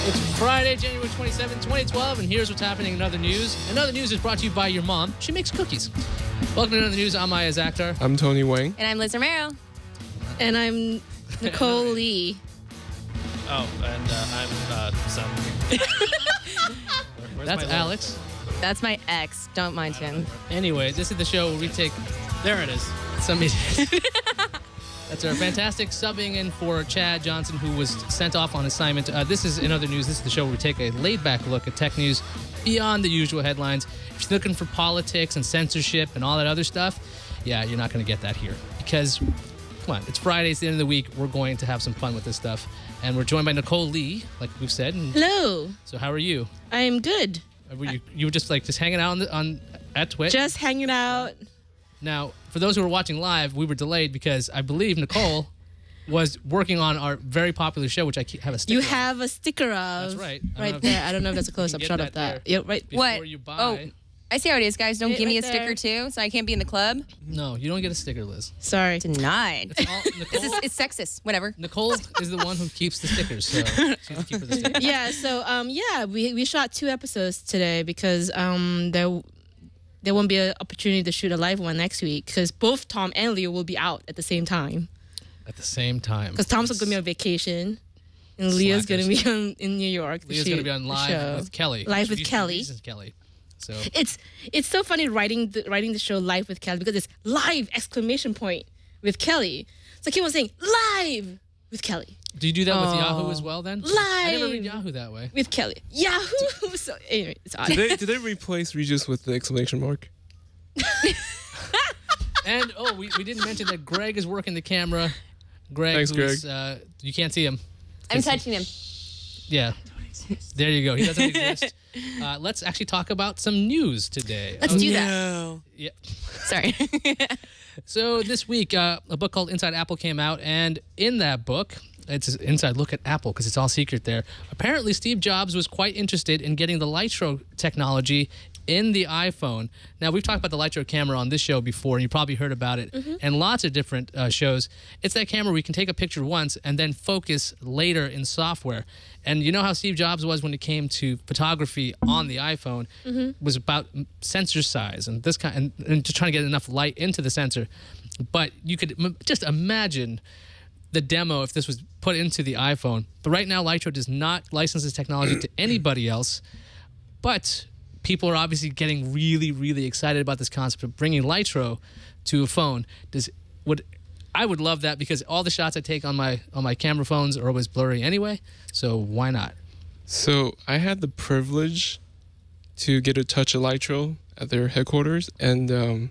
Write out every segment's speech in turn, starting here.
It's Friday, January 27, 2012, and here's what's happening in other news. And other news is brought to you by your mom. She makes cookies. Welcome to Another News. I'm Iyaz Akhtar. I'm Tony Wang. And I'm Liz Romero. And I'm Nicole Lee. Oh, and I'm Sam. That's Alex. That's my ex. Don't mind him. Anyway, this is the show where we take There it is. some That's our fantastic subbing in for Chad Johnson, who was sent off on assignment. This is in other news. This is the show where we take a laid-back look at tech news beyond the usual headlines. If you're looking for politics and censorship and all that other stuff, yeah, you're not going to get that here. Because, come on, it's Friday, it's the end of the week. We're going to have some fun with this stuff. And we're joined by Nicole Lee, like we've said. Hello. So how are you? I am good. You were just hanging out at TWiT? Just hanging out. Now, for those who are watching live, we were delayed because I believe Nicole was working on our very popular show, which I have a sticker You of. have a sticker of. That's right. Right there. I don't know if that's a close-up shot of that. Yeah, right. Before What? you buy. Oh, I see how it is, guys. Don't give me a right sticker, there. too, so I can't be in the club. No, you don't get a sticker, Liz. Sorry. Denied. Nicole, It's sexist. Whatever. Nicole is the one who keeps the stickers, so she's the keeper of the stickers. Yeah, so, we shot 2 episodes today because there won't be an opportunity to shoot a live one next week because both Tom and Leo will be out at the same time. At the same time. Because Tom's going to be on vacation and Leah's going to be in New York. Leah's going to be on live with Kelly. Live with Kelly. Kelly. So It's so funny writing the show live with Kelly because it's live exclamation point with Kelly. So I keep on saying live with Kelly. do you do that with Yahoo as well then? Live. I never read Yahoo that way. With Kelly. Yahoo! So anyway, it's odd. Did they replace Regis with the exclamation mark? And we didn't mention that Greg is working the camera. Greg, Thanks, who's, you can't see him. I'm touching him. Yeah. There you go. He doesn't exist. Let's actually talk about some news today. Let's do that. Yeah. Sorry. So this week, a book called Inside Apple came out, and in that book, it's an inside look at Apple because it's all secret there. Apparently, Steve Jobs was quite interested in getting the Litro technology in the iPhone. Now, we've talked about the Litro camera on this show before, and you probably heard about it, and lots of different shows. It's that camera where you can take a picture once and then focus later in software. And you know how Steve Jobs was when it came to photography on the iPhone, was about sensor size and this kind, and just trying to get enough light into the sensor. But you could just imagine the demo if this was put into the iPhone. But right now, Litro does not license this technology to anybody else. But people are obviously getting really, really excited about this concept of bringing Litro to a phone. I would love that because all the shots I take on my camera phones are always blurry anyway. So why not? So I had the privilege to get a touch of Litro at their headquarters, and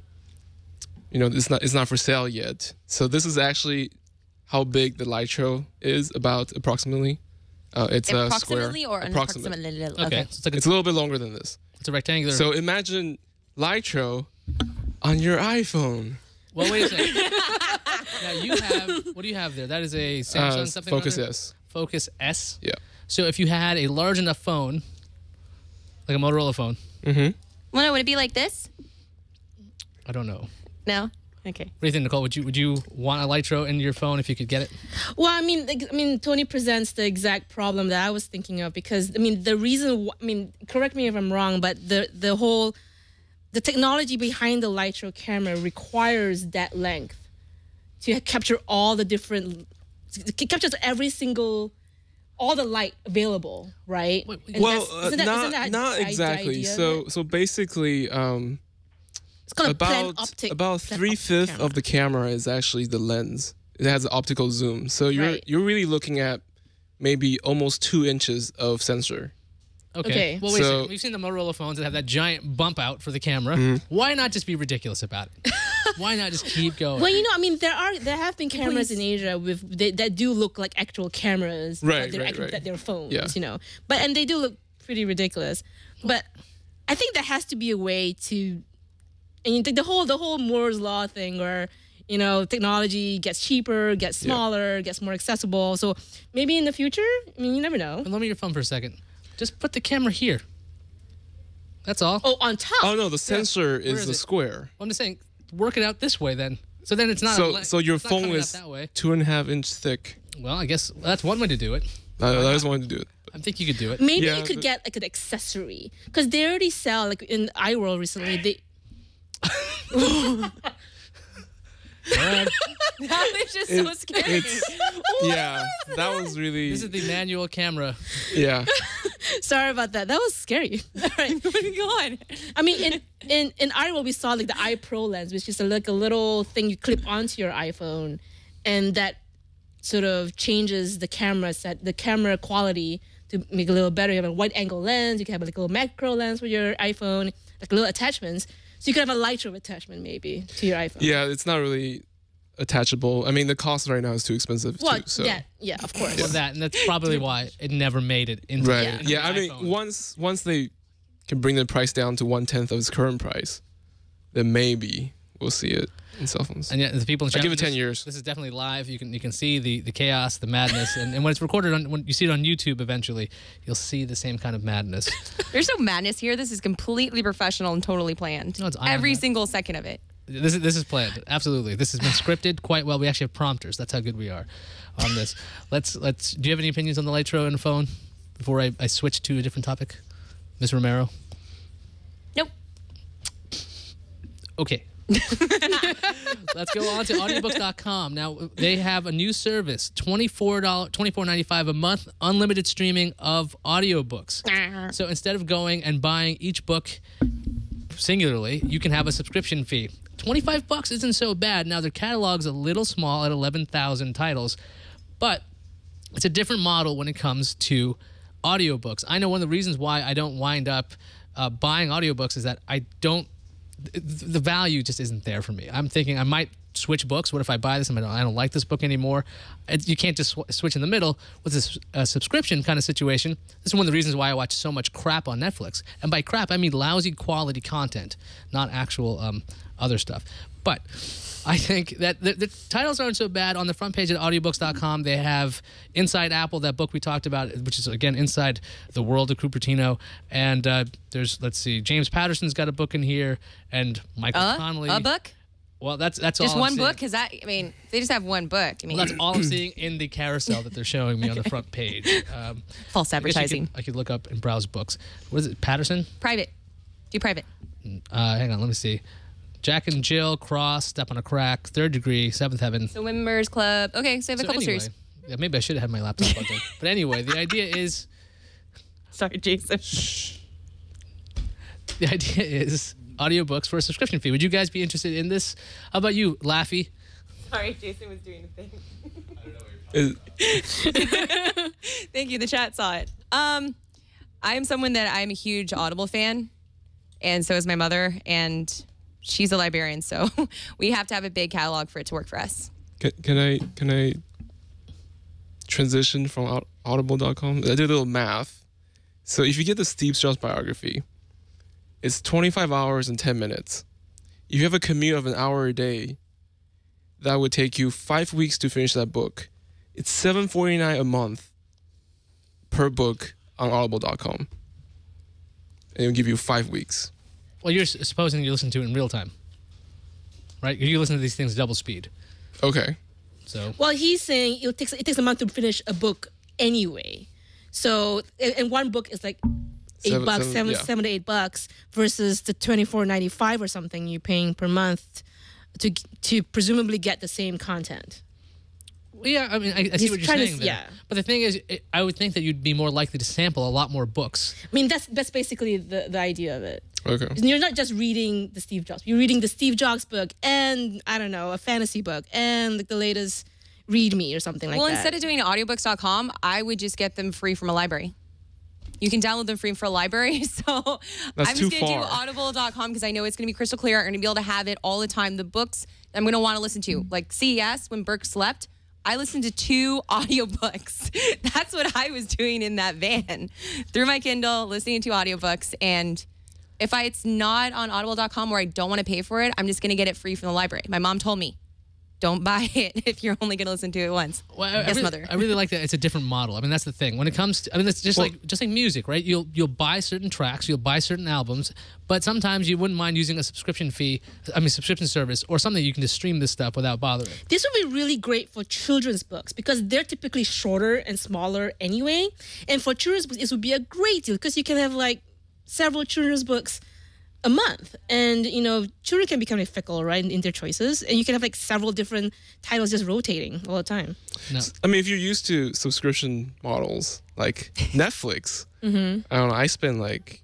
it's not for sale yet. So this is actually how big the Litro is, about approximately. It's a square. Approximately or approximately. Okay. So It's a little bit longer than this. It's a rectangular. So imagine Litro on your iPhone. Well, wait a second. Now you have, what do you have there? That is a Samsung something. Focus or other? S. Focus S. Yeah. So if you had a large enough phone, like a Motorola phone, Well, no, would it be like this? I don't know. No? Okay. What do you think, Nicole? Would you want a Litro in your phone if you could get it? Well, I mean, Tony presents the exact problem that I was thinking of because the reason. Correct me if I'm wrong, but the technology behind the Litro camera requires that length to capture all the different. It captures all the light available, right? Well, not exactly. So basically. It's called a plan optic. About 3/5 of the camera is actually the lens. It has an optical zoom, so you're really looking at maybe almost 2 inches of sensor. Okay. Well, wait a second. We've seen the Motorola phones that have that giant bump out for the camera. Why not just be ridiculous about it? Why not just keep going? Well, there have been cameras in Asia that do look like actual cameras. Right. That they're phones, Yeah. and they do look pretty ridiculous. But I think there has to be a way to. And you think the whole Moore's law thing where, technology gets cheaper, gets smaller, gets more accessible. So maybe in the future, you never know. Let me your phone for a second. Just put the camera here. That's all. Oh, on top. Oh, no, the sensor is the square. I'm just saying, work it out this way then. So then it's not. So your it's not phone coming is out that way. 2.5 inch thick. Well, I guess that's one way to do it. I just wanted to do it. I think you could do it. Maybe Yeah, you could but- get like an accessory because they already sell like in iWorld recently. They Alright. That was just so scary. Yeah, that was really. This is the manual camera. Yeah. sorry about that. That was scary. All right. Go on. I mean, in iWorld we saw like the iPro lens, which is like a little thing you clip onto your iPhone, and that sort of changes the camera quality to make it a little better. You have a wide angle lens. You can have like a little macro lens with your iPhone, like little attachments. So you could have a lightroom attachment maybe to your iPhone. Yeah, it's not really attachable. I mean, the cost right now is too expensive Well, too. So. yeah, of course. Well, that, and that's probably why it never made it into Right. into Yeah. the I mean, iPhone. once they can bring the price down to 1/10 of its current price, then maybe we'll see it in cell phones. And yeah, the people in I give chat, it 10 this- years. This is definitely live. You can see the chaos, the madness, and when it's recorded on, when you see it on YouTube, eventually you'll see the same kind of madness. There's no madness here. This is completely professional and totally planned. No, it's iron Every man. single second of it. This is planned. Absolutely, this has been scripted quite well. We actually have prompters. That's how good we are on this. Let's. Do you have any opinions on the Lightro and the phone before I switch to a different topic, Ms. Romero? Nope. Okay. Let's go on to audiobooks.com. Now, they have a new service, $24.95 a month, unlimited streaming of audiobooks. So instead of going and buying each book singularly, you can have a subscription fee. $25 isn't so bad. Now, their catalog's a little small at 11,000 titles, but it's a different model when it comes to audiobooks. I know one of the reasons why I don't wind up buying audiobooks is that the value just isn't there for me. I'm thinking I might switch books. What if I buy this and I don't like this book anymore? You can't just switch in the middle with this subscription kind of situation. This is one of the reasons why I watch so much crap on Netflix. And by crap, I mean lousy quality content, not actual other stuff. But I think that the titles aren't so bad. On the front page at audiobooks.com, they have Inside Apple, that book we talked about, which is, again, inside the world of Cupertino. And there's, let's see, James Patterson's got a book in here, and Michael Connelly. A book? Well, that's Just all I'm one seeing. book? Because they just have one book. I mean, Well, that's all I'm seeing in the carousel that they're showing me on the front page. false I guess advertising. I could look up and browse books. What is it, Patterson? Private. Do private. Hang on, let me see. Jack and Jill, Cross, Step on a Crack, Third Degree, Seventh Heaven. The Members Club. Okay, so I have a couple anyway, series. yeah, maybe I should have had my laptop plugged in. But anyway, the idea is Sorry, Jason. audiobooks for a subscription fee. Would you guys be interested in this? How about you, Laffy? Sorry, Jason was doing a thing. It- Thank you. The chat saw it. I'm someone that I'm a huge Audible fan, and so is my mother, and she's a librarian, so we have to have a big catalog for it to work for us. Can I transition from audible.com? I did a little math. So if you get the Steve Jobs biography, it's 25 hours and 10 minutes. If you have a commute of an hour a day, that would take you 5 weeks to finish that book. It's $7.49 a month per book on audible.com. And it'll give you 5 weeks. Well, you're supposing you listen to it in real time, right? You listen to these things double speed. Okay. So Well, he's saying it takes a month to finish a book anyway. So, and one book is like $8, yeah. $7 to $8 versus the $24.95 or something you're paying per month to presumably get the same content. well, yeah, I mean, I see He's what you're trying to- saying there. yeah. But the thing is, I would think that you'd be more likely to sample a lot more books. I mean, that's basically the idea of it. Okay. You're not just reading the Steve Jobs. You're reading the Steve Jobs book and, I don't know, a fantasy book and like the latest Read Me or something like Well, that. instead of doing audiobooks.com, I would just get them free from a library. You can download them free from a library. So That's I'm too just going to do far. audible.com because I know it's going to be crystal clear. I'm going to be able to have it all the time. The books that I'm going to want to listen to, like CES, when Burke slept, I listened to 2 audiobooks. That's what I was doing in that van through my Kindle, listening to audiobooks. And if it's not on audible.com or I don't want to pay for it, I'm just going to get it free from the library. My mom told me. don't buy it if you're only going to listen to it once. Well, I really like that. It's a different model. I mean, that's the thing. When it comes to, I mean, it's just like music, right? You'll buy certain tracks, you'll buy certain albums, but sometimes you wouldn't mind using a subscription service or something you can just stream this stuff without bothering. This would be really great for children's books because they're typically shorter and smaller anyway. And for children's books, this would be a great deal because you can have like several children's books a month, and you know, children can become fickle, right, in their choices, and you can have like several different titles just rotating all the time. No. I mean, if you're used to subscription models like Netflix, I don't know. I spend like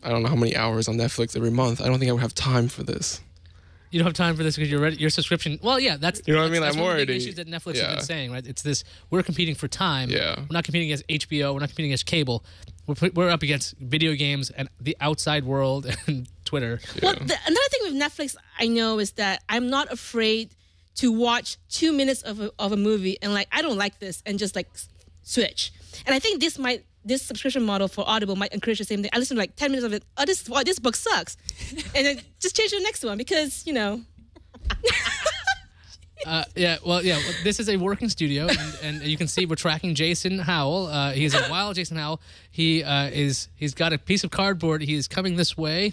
I don't know how many hours on Netflix every month. I don't think I would have time for this. You don't have time for this because your subscription. Well, yeah, that's you know what I mean. That's I'm one of the already big issues that Netflix has been saying, right? It's this: we're competing for time. Yeah. We're not competing against HBO. We're not competing against cable. We're up against video games and the outside world and Twitter. Yeah. Well, another thing with Netflix I know is that I'm not afraid to watch 2 minutes of a movie and like I don't like this and just like switch. And I think this subscription model for Audible might encourage the same thing. I listen to like 10 minutes of it. Oh, this book sucks, and then just change to the next one because you know. This is a working studio, and you can see we're tracking Jason Howell. He's a wild Jason Howell. He's got a piece of cardboard. He is coming this way.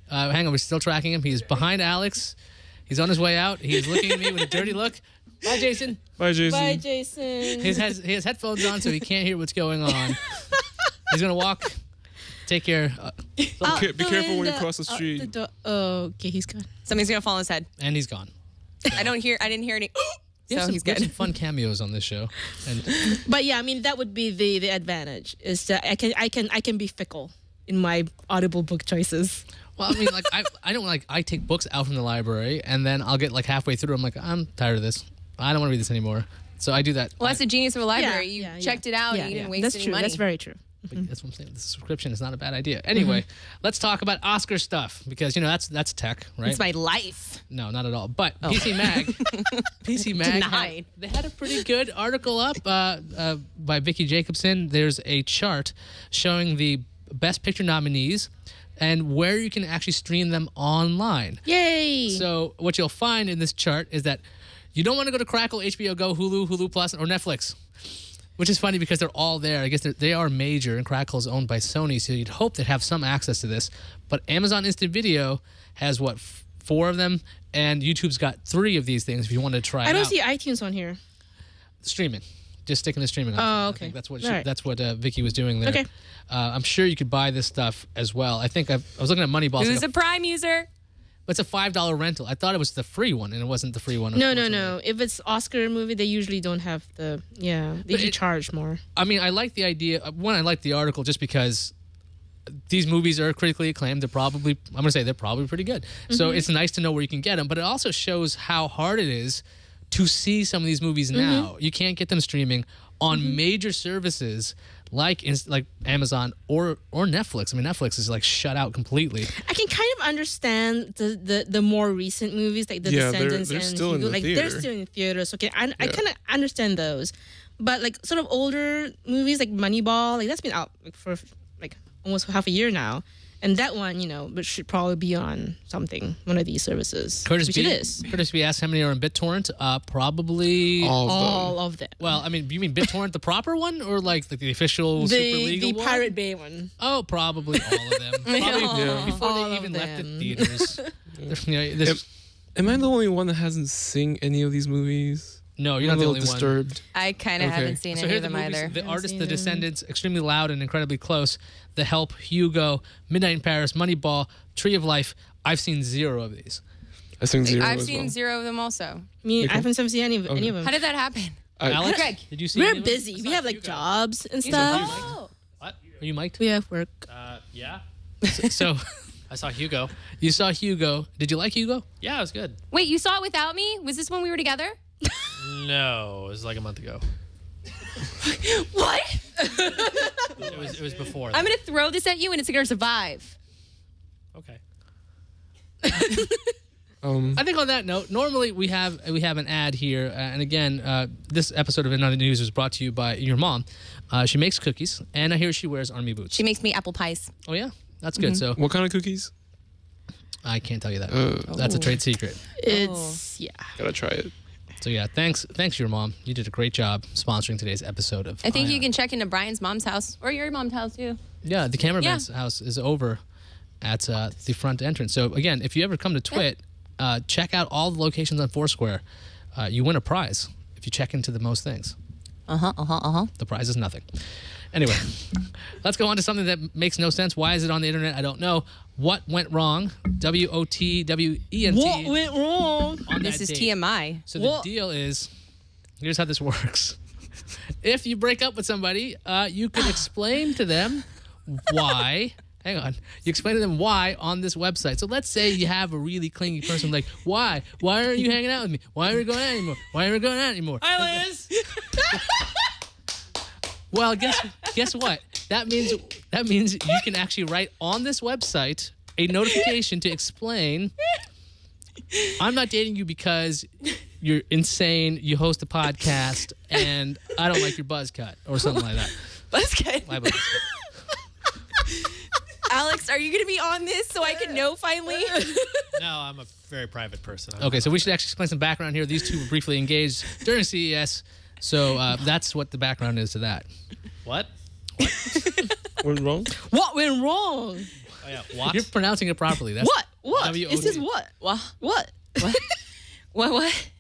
Hang on, we're still tracking him. He's behind Alex. He's on his way out. He's looking at me with a dirty look. Bye, Jason. Bye, Jason. Bye, Jason. He has headphones on, so he can't hear what's going on. He's gonna walk. Take care. Be careful when you cross the street. Okay, he's gone. Something's going to fall on his head. And he's gone. I didn't hear any. We have So some, he's we have good. some fun cameos on this show. And But yeah, I mean that would be the advantage is that I can be fickle in my Audible book choices. well, I mean, like I take books out from the library, and then I'll get like halfway through. I'm like, I'm tired of this. I don't want to read this anymore. So I do that. Well, that's the genius of a library. Yeah, You checked it out and you didn't waste That's any true. money. That's very true. But that's what I'm saying. The subscription is not a bad idea. Anyway, let's talk about Oscar stuff because you know that's tech, right? It's my life. No, not at all. But PC Mag, Denied. they had a pretty good article up by Vicky Jacobson. There's a chart showing the Best Picture nominees and where you can actually stream them online. Yay! So what you'll find in this chart is that you don't want to go to Crackle, HBO Go, Hulu, Hulu Plus, or Netflix. Which is funny because they're all there. I guess they are major, and Crackle is owned by Sony, so you'd hope they'd have some access to this. But Amazon Instant Video has, 4 of them, and YouTube's got 3 of these things if you want to try it out. I don't see iTunes on here. Streaming. Just sticking to streaming. Oh, I okay. think that's what Right. that's what Vicky was doing there. Okay. I'm sure you could buy this stuff as well. I think I was looking at Moneyball. Who's a Prime user? It's a $5 rental. I thought it was the free one, and it wasn't the free one. No. If it's Oscar movie, they usually don't have the they usually charge more. I mean, I like the idea. One, I like the article just because these movies are critically acclaimed. They're probably pretty good. So it's nice to know where you can get them. But it also shows how hard it is to see some of these movies now. You can't get them streaming on major services like Amazon or Netflix. I mean, Netflix is like shut out completely. I can kind of understand the more recent movies like The Descendants they're and still in the they're theater. still in theaters. Okay, I kind of understand those, but like sort of older movies like Moneyball, like that's been out for like almost half a year now. And that one, but should probably be on one of these services. Curtis which B. it is. Curtis B. asked how many are in BitTorrent. Probably All of them. Well, I mean, you mean BitTorrent, the proper one, or like the official super legal the one? Pirate Bay one. Oh, probably all of them. Probably before All they of even left the them. theaters. Am I the only one that hasn't seen any of these movies? No, you're I'm not a the little only one. disturbed. I kind of Okay. haven't seen So any here of are the them movies: either. The Artist, seen The them. Descendants, Extremely Loud and Incredibly Close, The Help, Hugo, Midnight in Paris, Moneyball, Tree of Life. I've seen 0 of these. I've seen 0 I've as seen well. 0 of them also. I mean, I haven't seen any of them. How did that happen? Alex, Greg. did you see? We're any of them? busy. We have like jobs and saw stuff. Oh. What? Are you mic'd? We have work. Yeah. So I saw Hugo. you saw Hugo. Did you like Hugo? Yeah, it was good. Wait, you saw it without me? Was this when we were together? No, it was like a month ago. What? It was before. I'm going to throw this at you and it's going to survive. Okay. I think on that note, normally we have an ad here, and again, this episode of Another News was brought to you by your mom. She makes cookies, and I hear she wears army boots. She makes me apple pies. Oh yeah, that's good. So What kind of cookies? I can't tell you that. That's a trade secret. It's yeah. Gotta try it. So yeah, thanks to your mom. You did a great job sponsoring today's episode of. I think you Ion. can check into Brian's mom's house or your mom's house too. Yeah, the cameraman's house is over at the front entrance. So again, if you ever come to TWiT, check out all the locations on Foursquare. You win a prize if you check into the most things. The prize is nothing. Anyway, let's go on to something that makes no sense. Why is it on the internet? I don't know. What went wrong? WOTWENT. What went wrong? On This that is date. TMI. So the deal is, here's how this works. If you break up with somebody, you can explain to them why. Hang on. You explain to them why on this website. So let's say you have a really clingy person like, why? Why aren't you hanging out with me? Why aren't we going out anymore? Why aren't we going out anymore? Hi, Liz. Well, guess what? That means you can actually write on this website a notification to explain, I'm not dating you because you're insane, you host a podcast, and I don't like your buzz cut or something like that. Buzz cut. My buzz cut. Alex, are you going to be on this so I can know finally? No, I'm a very private person. Okay, so we should actually explain some background here. These two were briefly engaged during CES, so that's what the background is to that. What? Went wrong? What went wrong? Oh, yeah. What? You're pronouncing it properly. That's What? What? W-O-T. It says what? What? What? What?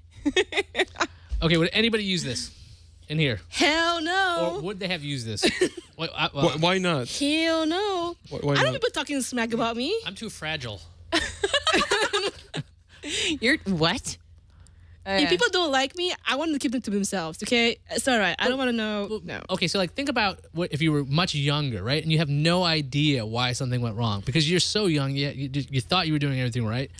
Okay, would anybody use this in here? Hell no. Or would they have used this? Wait, Why not? Hell no. Why I don't not? want people talking smack about me. I'm too fragile. You're what? If people don't like me, I want them to keep it to themselves, okay? It's all right. I don't want to know. No. Okay, so like think about what if you were much younger, right? And you have no idea why something went wrong because you're so young, you thought you were doing everything right.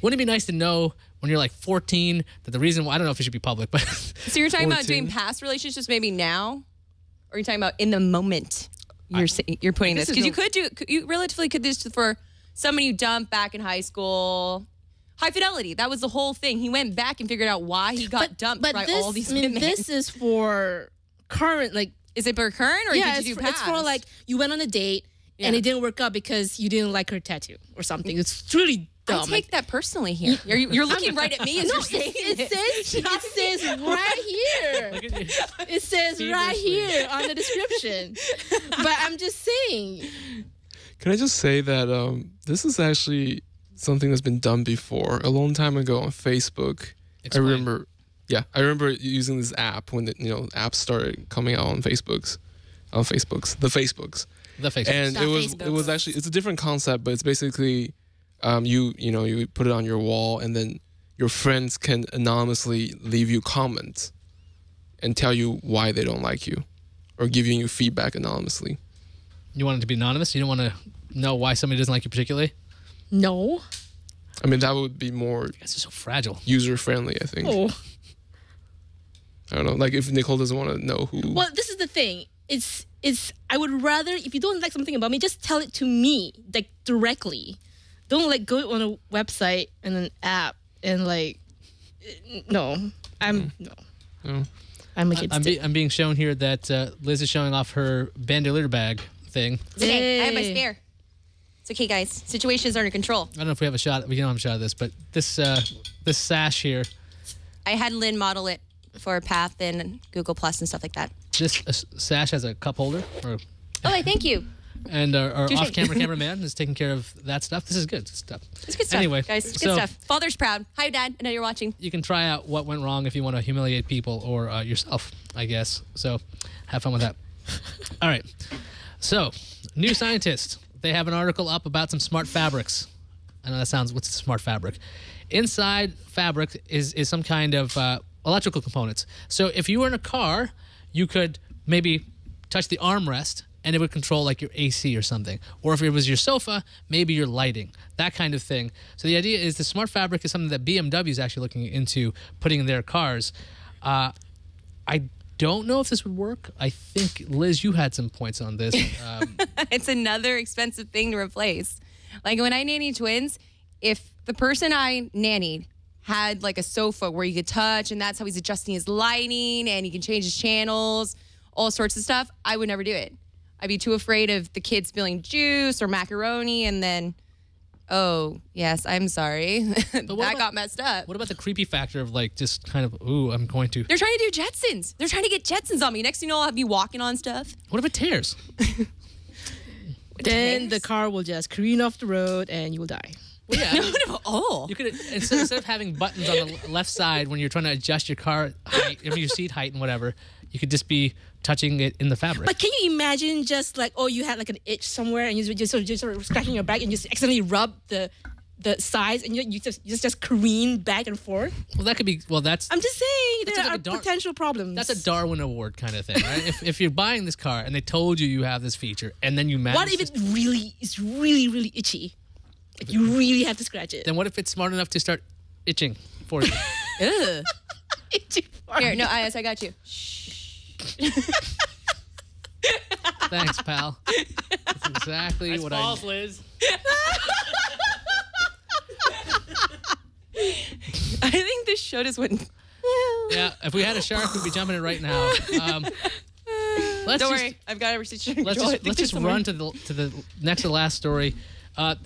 Wouldn't it be nice to know when you're like 14 that the reason I don't know if it should be public, but So you're talking about 14? doing past relationships maybe now? Or are you talking about in the moment you're putting this? this is Because you relatively could do this for somebody you dumped back in high school. High fidelity. That was the whole thing. He went back and figured out why he got dumped by all these women. This is for current, like, Is it for current or yeah, did you do past? it's for like you went on a date and it didn't work out because you didn't like her tattoo or something. It's really dumb. I take that personally here. You're looking right at me as you're saying it says right here. look at you. It says right Feverishly. here on the description. But I'm just saying. Can I just say that this is actually something that's been done before a long time ago on Facebook. Explain. I remember using this app when the apps started coming out on the Facebooks. The Facebook. And Not it Facebooks. was actually, it's a different concept, but it's basically you put it on your wall and then your friends can anonymously leave you comments and tell you why they don't like you or giving you feedback anonymously. You want it to be anonymous? You don't want to know why somebody doesn't like you particularly? No. I mean, that would be more You guys are so fragile. user friendly, I think. Oh. I don't know. Like if Nicole doesn't want to know who. Well, this is the thing. It's I would rather, if you don't like something about me, just tell it to me, like, directly. Don't, like, go on a website and an app and, like, no. No. I'm a kid still. I'm being shown here that Liz is showing off her bandolier bag thing. It's okay. I have my Yay. spare. It's okay, guys. Situations are under control. I don't know if we have a shot. We don't have a shot of this, but this sash here, I had Lynn model it for Path and Google Plus and stuff like that. this sash has a cup holder, Oh, thank you. and our Touche. off-camera cameraman is taking care of that stuff. This is good stuff. It's good stuff, Anyway, guys. It's so good stuff. Father's proud. Hi, Dad. I know you're watching. you can try out what went wrong if you want to humiliate people or yourself, I guess. So have fun with that. All right. So, New Scientist. They have an article up about some smart fabrics. I know that sounds, what's a smart fabric? Inside fabric is some kind of electrical components. So if you were in a car, you could maybe touch the armrest and it would control like your AC or something. Or if it was your sofa, maybe your lighting, that kind of thing. So the idea is the smart fabric is something that BMW is actually looking into putting in their cars. I don't know if this would work. I think, Liz, you had some points on this. It's another expensive thing to replace. Like when I nanny twins, if the person I nannied had like a sofa where you could touch and that's how he's adjusting his lighting and he can change his channels, all sorts of stuff, I would never do it. I'd be too afraid of the kids spilling juice or macaroni and then Oh, yes, I'm sorry. That got messed up. What about the creepy factor of like just kind of, ooh, I'm going to. They're trying to do Jetsons. They're trying to get Jetsons on me. Next thing you know, I'll have you walking on stuff. What if it tears? Then the car will just careen off the road and you will die. Well, yeah. Oh. You could instead of having buttons on the left side when you're trying to adjust your car height, your seat height and whatever, you could just be touching it in the fabric. But can you imagine just like, oh, you had like an itch somewhere and you just sort of scratching your back and you just accidentally rub the sides and you just careen back and forth? Well, that could be. Well, that's. I'm just saying there like are potential problems. That's a Darwin Award kind of thing, right? if you're buying this car and they told you have this feature and then you manage. What if it really is really itchy? Like you really have to scratch it. Then what if it's smart enough to start itching for you? Ugh. Itchy part. Here, no, Iyaz, I got you. Thanks, pal. That's exactly Nice what balls, Liz. I think this show just went. Yeah, if we had a shark, we'd be jumping it right now. Let's Don't just, worry, I've got every situation. Let's just run to the next to the last story.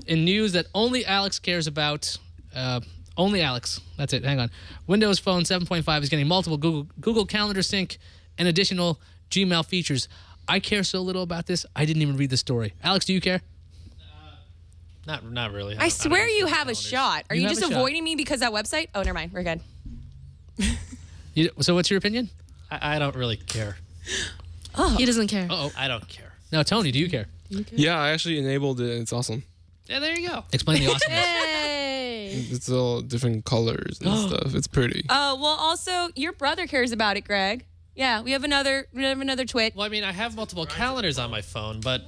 In news that only Alex cares about. Only Alex. That's it. Hang on. Windows Phone 7.5 is getting multiple Google Calendar sync and additional Gmail features. I care so little about this, I didn't even read the story. Alex, do you care? Not really. I swear don't you use have a calendars. shot. Are You you have just a shot. avoiding me because that website? Oh, never mind. We're good. So what's your opinion? I don't really care. He doesn't care. Uh-oh. I don't care. No, Tony, do you care? Yeah, I actually enabled it. It's awesome. Yeah, there you go. Explain the awesomeness. Hey. It's all different colors and stuff. It's pretty. Oh, well, also, your brother cares about it, Greg. Yeah, we have another twit. Well, I mean, I have multiple calendars on my phone, but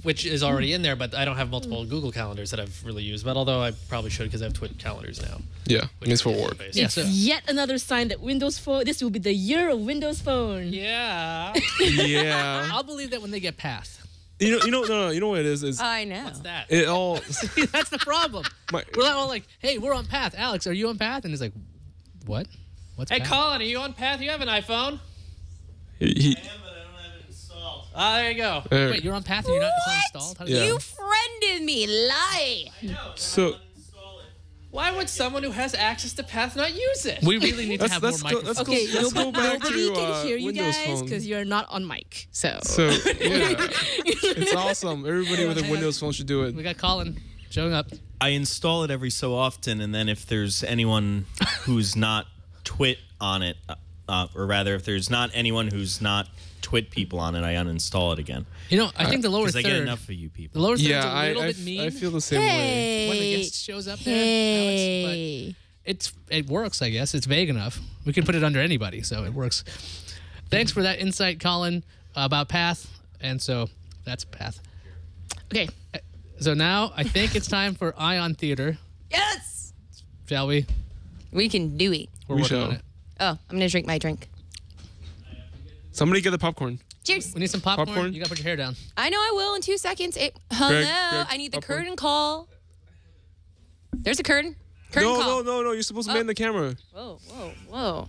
which is already in there, but I don't have multiple Google calendars that I've really used. But although I probably should because I have TWiT calendars now. Yeah, and it's for work. Basically. Yeah, so Yet another sign that Windows Phone. This will be the year of Windows Phone. Yeah. Yeah. I'll believe that when they get Path. You know what it is? Is I know. What's that? it all? That's the problem. My- We're all like, hey, we're on Path. Alex, are you on Path? And he's like, what? What's Hey, Path? Colin, are you on Path? You have an iPhone? he, There you go. Wait, you're on Path and you're not, it's not installed? How does Yeah. that You work? friended me. Lie. so Why would someone who has access to Path not use it? We really need to have more let's go, microphones. let's go, Okay, let's go back nobody to can hear you Windows guys Phone. because you're not on mic. So So yeah, it's awesome. Everybody with a Windows phone should do We it. got Colin showing up. I install it every so often, and then if there's anyone who's not TWiT on it, or rather, if there's not anyone who's not TWiT people on it, I uninstall it again. You know, I think the lower Because I get third, enough of you the people. lower third's Yeah, a little I bit mean feel the same way. hey, when the guest shows up there, hey. Alex, but it works, I guess. It's vague enough. We can put it under anybody, so it works. Thanks for that insight, Colin, about Path. And so that's Path. Okay. So now I think it's time for Ion Theater, Yes. shall we? We can do it. We're We working shall. on it. Oh, I'm going to drink my drink. Somebody get the popcorn. Cheers. We need some popcorn. Popcorn? You got to put your hair down. I know I will in 2 seconds. Hello. Greg, I need the popcorn. curtain call. There's a curtain. Curtain No, call. no. You're supposed to man the camera. Whoa. Whoa,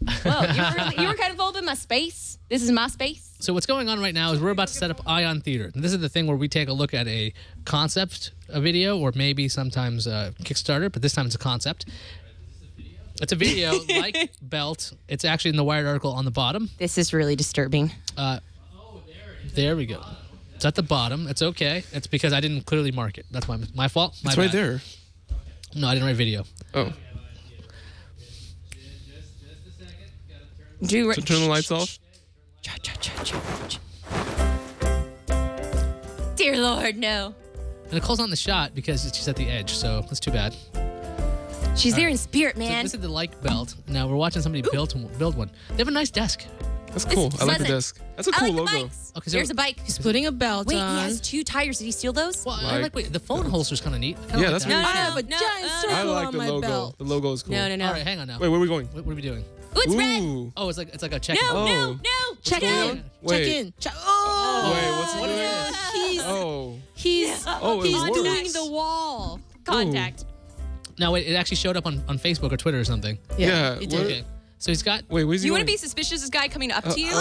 you were kind of involved in my space. This is my space. So what's going on right now is we're about to set up Ion Theater. And this is the thing where we take a look at a concept, a video, or maybe sometimes a Kickstarter, but this time it's a concept. It's a video like Belt. It's actually in the Wired article on the bottom. This is really disturbing. There we go. It's at the bottom. It's okay. It's because I didn't clearly mark it. That's my fault. My It's right bad. there. No, I didn't write video. Oh, Do so turn the lights off. Dear Lord, no. And Nicole's on the shot because she's at the edge, so that's too bad. She's there in spirit, So man. this is the like Belt. Now we're watching somebody build one. They have a nice desk. That's cool. I like the pleasant. desk. That's a I cool like the logo. bikes. Okay, so- There's a bike. He's putting a belt Wait, on. he has 2 tires. Did he steal those? Well, I Like- like the phone holster's kind of neat. I kinda Yeah, like that's that. really No, cool. no, I have a no, giant no. circle I like on the my logo. belt. The logo is cool. No, no, no. All right, hang on now. Wait, where are we going? What are we doing? Ooh, it's red. Ooh. Oh, it's like a check. No, Oh. no, Check no. in. Wait. Check in. Oh. Wait, what's What it is doing? this? He's Oh. he's it he's works. doing the wall. Contact. No, wait, it actually showed up on Facebook or Twitter or something. Yeah, it what- did. Okay. So he's got. Wait, where's he You want going? to be suspicious of this guy coming up to you? oh.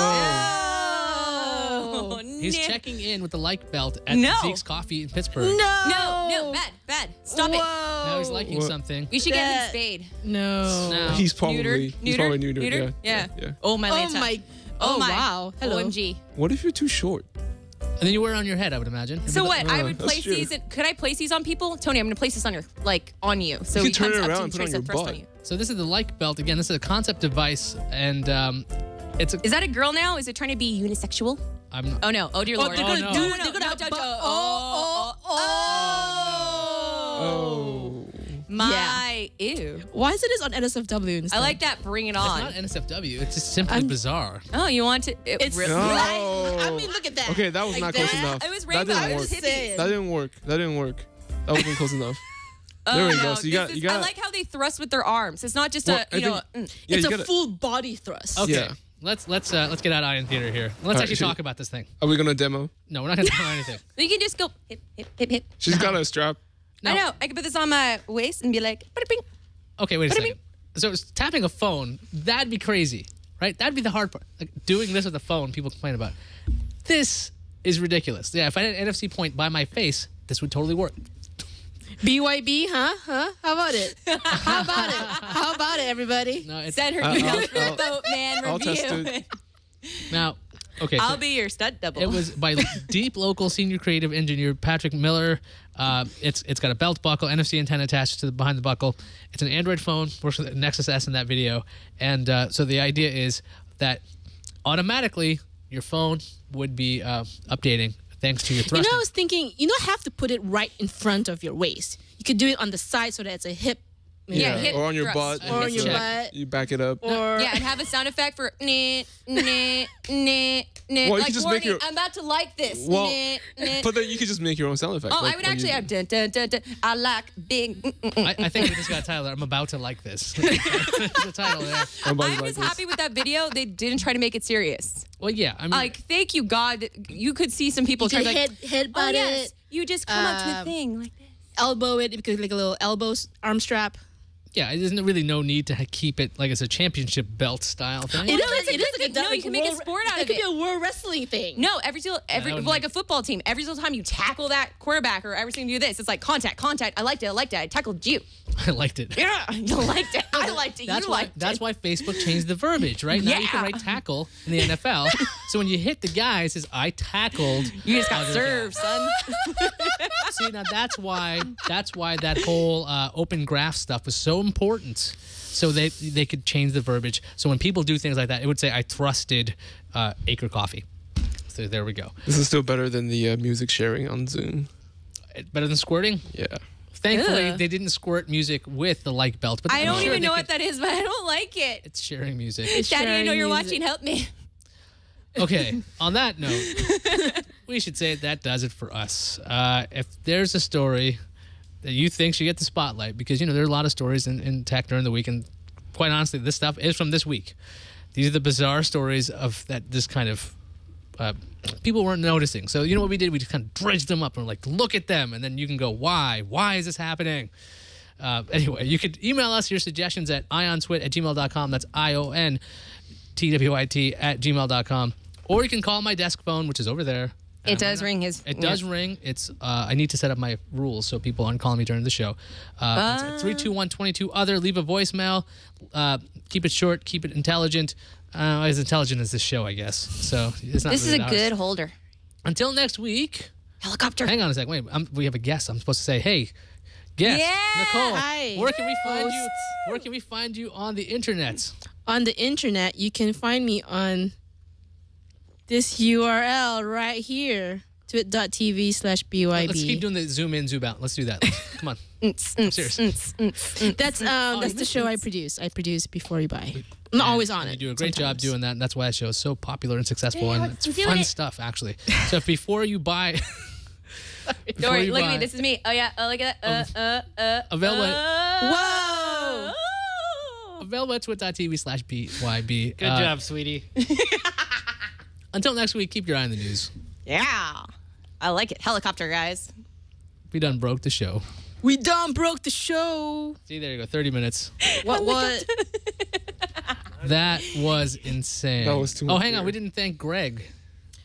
Oh, He's no. checking in with the like belt at No. Zeke's Coffee in Pittsburgh. No, bad. Stop it. Now he's liking What? something. We should get him spayed. No. Now, He's probably Neutered? neutered. Yeah. Yeah. Oh my Oh Lanta. my. Oh my. wow. Hello. OMG. What if you're too short? and then you wear it on your head, I would imagine. So what? I would that's place true. these. Could I place these on people? Tony, I'm going to place this on your on you. So You he can turn comes it up around to and you put it and on tries your to thrust butt. on you. So this is the like belt. Again, this is a concept device, and it's a. Is that a girl now? Is it trying to be unisexual? I'm not. Oh no! Oh dear Oh, lord! they're gonna no. do. No, They're gonna. don't. Oh. My ew! Why is it on NSFW instead? I like that. Bring it It's on. not NSFW. It's just simply bizarre. Oh, you want to? It's. really? No. I mean, look at that. Okay, that was not close that? enough. It was That rainbow. didn't I work. was hippie. That didn't work. That wasn't close enough. Oh, There we go. no, So you this got- is- you got- I like how they thrust with their arms. It's not just Well, a I you know. think- mm. Yeah, It's you a gotta- full body thrust. Okay. Yeah. Let's get out Iron Theater here. Let's right, actually should- talk about this thing. Are we gonna demo? No, we're not going to do anything. You can just go hip hip hip hip. She's got a strap. No. I know. I can put this on my waist and be like, bada bing. Okay, wait a What do you second. So it's tapping a phone, that'd be crazy, right? That'd be the hard part. Like doing this with a phone, people complain about. This is ridiculous. Yeah, if I had an NFC point by my face, this would totally work. BYB, huh? How about it? How about it, everybody? No, it's Send her I'll- email for I'll- the boatman I'll review. test it. now. Okay, I'll so be your stunt double. it was by deep local senior creative engineer Patrick Miller. It's got a belt buckle, NFC antenna attached to the behind the buckle. It's an Android phone. Works with Nexus S in that video, and so the idea is that automatically your phone would be updating thanks to your You thrusting. know, I was thinking, you don't have to put it right in front of your waist. You could do it on the side so that it's a hip. Yeah, hip or on your thrust. butt. Or on your check. butt. You back it up. Or Yeah, and have a sound effect for nah, nah, nah, nah. you Like can just warning, make your- I'm about to like this. Well, Nah, nah. but then you could just make your own sound effect. Oh, like I would when actually you- have dun, dun, dun, dun. I like big. I think we just got Tyler. I'm about to like this. the title there. Somebody I'm like just this. happy with that video. They didn't try to make it serious. Well, yeah. I mean, Like, thank you, God. That you could see some people you try could to headbutt oh, yes. it, You just come up to a thing like this. elbow it, because like a little elbow arm strap. yeah. There's really no need to keep it like it's a championship belt style thing. It that's a is good like thing. No, you like can make a world- sport out it of could it. be a world wrestling thing. No, every that would like make- a football team, every single time you tackle that quarterback or every time you do this, it's like contact. I liked it. I tackled you. I liked it. Yeah, you liked it. I liked it. That's you why. liked That's it. why Facebook changed the verbiage, right? Now you can Yeah. write tackle in the NFL. So when you hit the guy, it says I tackled. You just got other served, son. guy. See, now that's why that whole open graph stuff was so important. So they could change the verbiage. So when people do things like that, it would say I thrusted Acre Coffee. So there we go. This is still better than the music sharing on Zoom. Better than squirting. Yeah. Thankfully, Ugh. they didn't squirt music with the like belt. But I I'm don't sure even they know could- what that is, but I don't like it. It's sharing music. Daddy, I know you're music. watching. Help me. Okay, on that note, we should say that does it for us. If there's a story that you think should get the spotlight, because, there are a lot of stories in tech during the week, and quite honestly, this stuff is from this week. These are the bizarre stories of that this kind of people weren't noticing. So you know what we did? We just kind of dredged them up and we're like, look at them. And then you can go, why? Why is this happening? Anyway, you could email us your suggestions at iontwit@gmail.com. That's IONTWIT@gmail.com. Or you can call my desk phone, which is over there. It does ring his. It does ring. It's I need to set up my rules so people aren't calling me during the show. It's 321-22 other. Leave a voicemail. Keep it short. Keep it intelligent. As intelligent as this show, I guess. So it's not. This is really a ours. good holder. Until next week. Helicopter. Hang on a second. Wait, we have a guest. I'm supposed to say, hey, guest, Yeah. Nicole. Hi. Where can we find you? Where can we find you on the internet? On the internet, you can find me on this URL right here, twit.tv/BYB. Let's keep doing the zoom in, zoom out. Let's do that. Come on. I'm serious. That's the show I produce. I produce before you buy. I'm not always on You it. do a great job sometimes. doing that. And that's why that show is so popular and successful. Yeah, and it's I'm doing fun it. stuff, actually. So if before you buy. Don't worry, you look at buy me. This is me. Oh yeah. Oh look at that. available at, Whoa. available at twit.tv/BYB. Good job, sweetie. Until next week, keep your eye on the news. Yeah. I like it. Helicopter, guys. We done broke the show. We done broke the show. See, there you go. 30 minutes. What? That was insane. That was too Oh, much hang on. beer. We didn't thank Greg.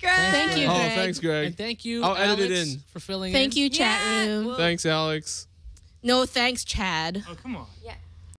Greg. Thank you, Oh, Greg. thanks, Greg. And thank you, I'll edit it Alex, in. for filling in. Thank you, chat Yeah. room. Well- Thanks, Alex. No, thanks, Chad. Oh, come on. Yeah.